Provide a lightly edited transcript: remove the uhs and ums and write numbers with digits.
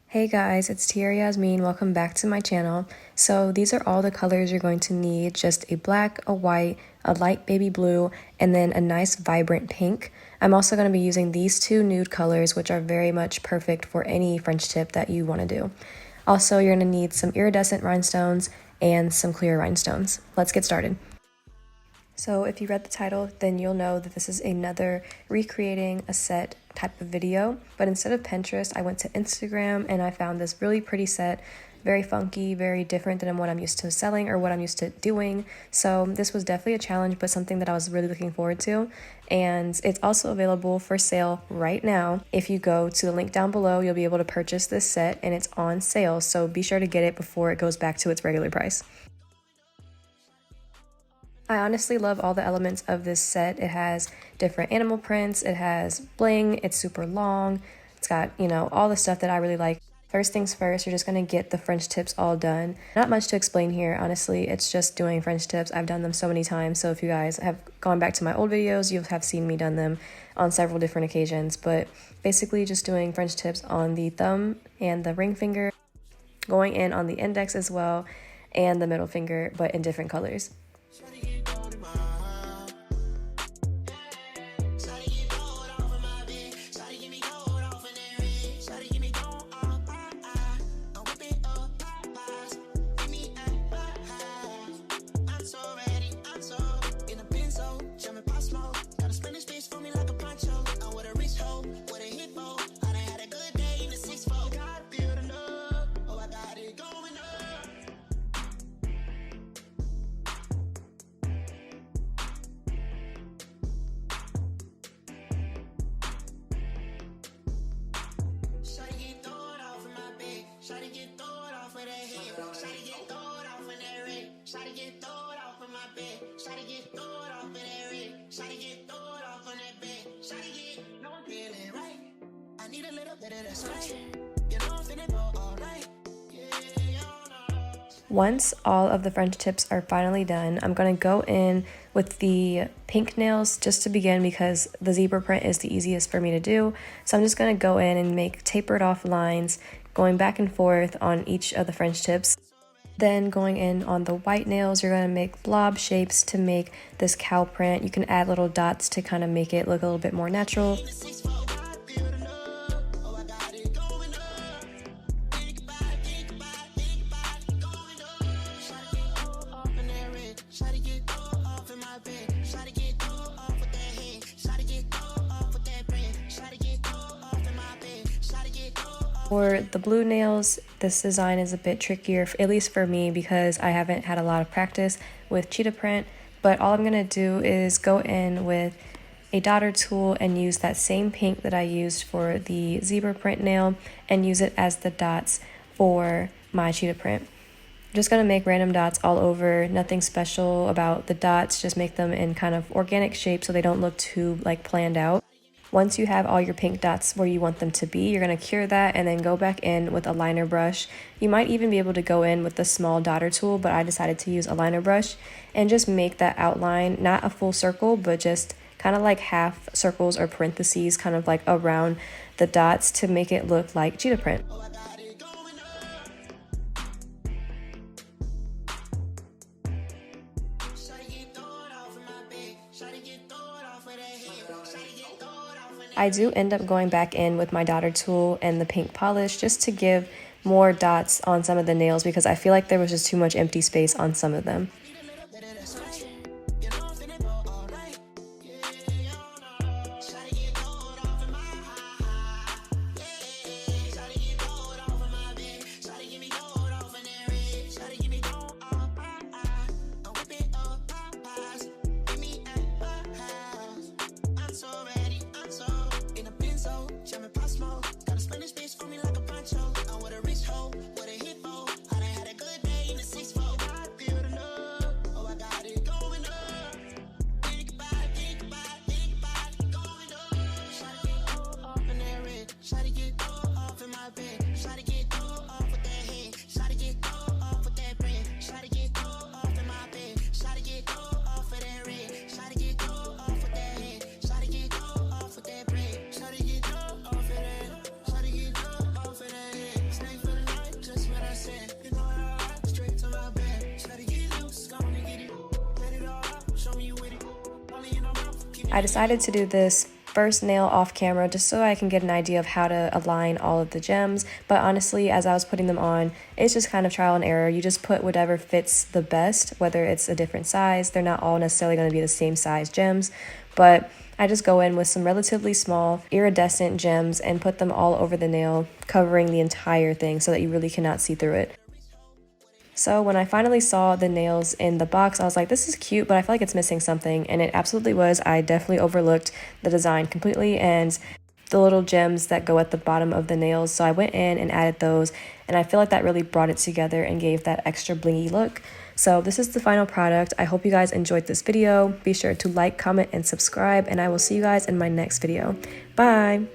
Hey guys, it's Tia Yasmin. Welcome back to my channel. So these are all the colors you're going to need: just a black, a white, a light baby blue, and then a nice vibrant pink. I'm also going to be using these two nude colors, which are very much perfect for any French tip that you want to do. Also, you're going to need some iridescent rhinestones and some clear rhinestones. Let's get started. So if you read the title, then you'll know that this is another recreating a set type of video, but instead of Pinterest, I went to Instagram and I found this really pretty set, very funky, very different than what I'm used to selling or what I'm used to doing. So this was definitely a challenge, but something that I was really looking forward to. And it's also available for sale right now. If you go to the link down below, you'll be able to purchase this set and it's on sale. So be sure to get it before it goes back to its regular price. I honestly love all the elements of this set. It has different animal prints, it has bling, it's super long, it's got, all the stuff that I really like. First things first, you're just going to get the French tips all done. Not much to explain here, honestly, it's just doing French tips. I've done them so many times, so if you guys have gone back to my old videos, you have seen me done them on several different occasions, but basically just doing French tips on the thumb and the ring finger, going in on the index as well, and the middle finger, but in different colors. Once all of the French tips are finally done, I'm going to go in with the pink nails just to begin because the zebra print is the easiest for me to do. So I'm just going to go in and make tapered off lines, going back and forth on each of the French tips. Then going in on the white nails, you're going to make blob shapes to make this cow print. You can add little dots to kind of make it look a little bit more natural. For the blue nails, this design is a bit trickier, at least for me, because I haven't had a lot of practice with cheetah print, but all I'm going to do is go in with a daughter tool and use that same pink that I used for the zebra print nail and use it as the dots for my cheetah print. I'm just going to make random dots all over, nothing special about the dots, just make them in kind of organic shape so they don't look too planned out. Once you have all your pink dots where you want them to be, you're going to cure that and then go back in with a liner brush. You might even be able to go in with the small daughter tool, but I decided to use a liner brush and just make that outline, not a full circle, but just kind of like half circles or parentheses kind of like around the dots to make it look like cheetah print. I do end up going back in with my daughter tool and the pink polish just to give more dots on some of the nails because I feel like there was just too much empty space on some of them. I decided to do this first nail off camera just so I can get an idea of how to align all of the gems, but honestly, as I was putting them on, it's just kind of trial and error. You just put whatever fits the best, whether it's a different size. They're not all necessarily going to be the same size gems, but I just go in with some relatively small iridescent gems and put them all over the nail, covering the entire thing so that you really cannot see through it. So when I finally saw the nails in the box, I was like, this is cute, but I feel like it's missing something. And it absolutely was. I definitely overlooked the design completely and the little gems that go at the bottom of the nails. So I went in and added those, and I feel like that really brought it together and gave that extra blingy look. So this is the final product. I hope you guys enjoyed this video. Be sure to like, comment, and subscribe, and I will see you guys in my next video. Bye!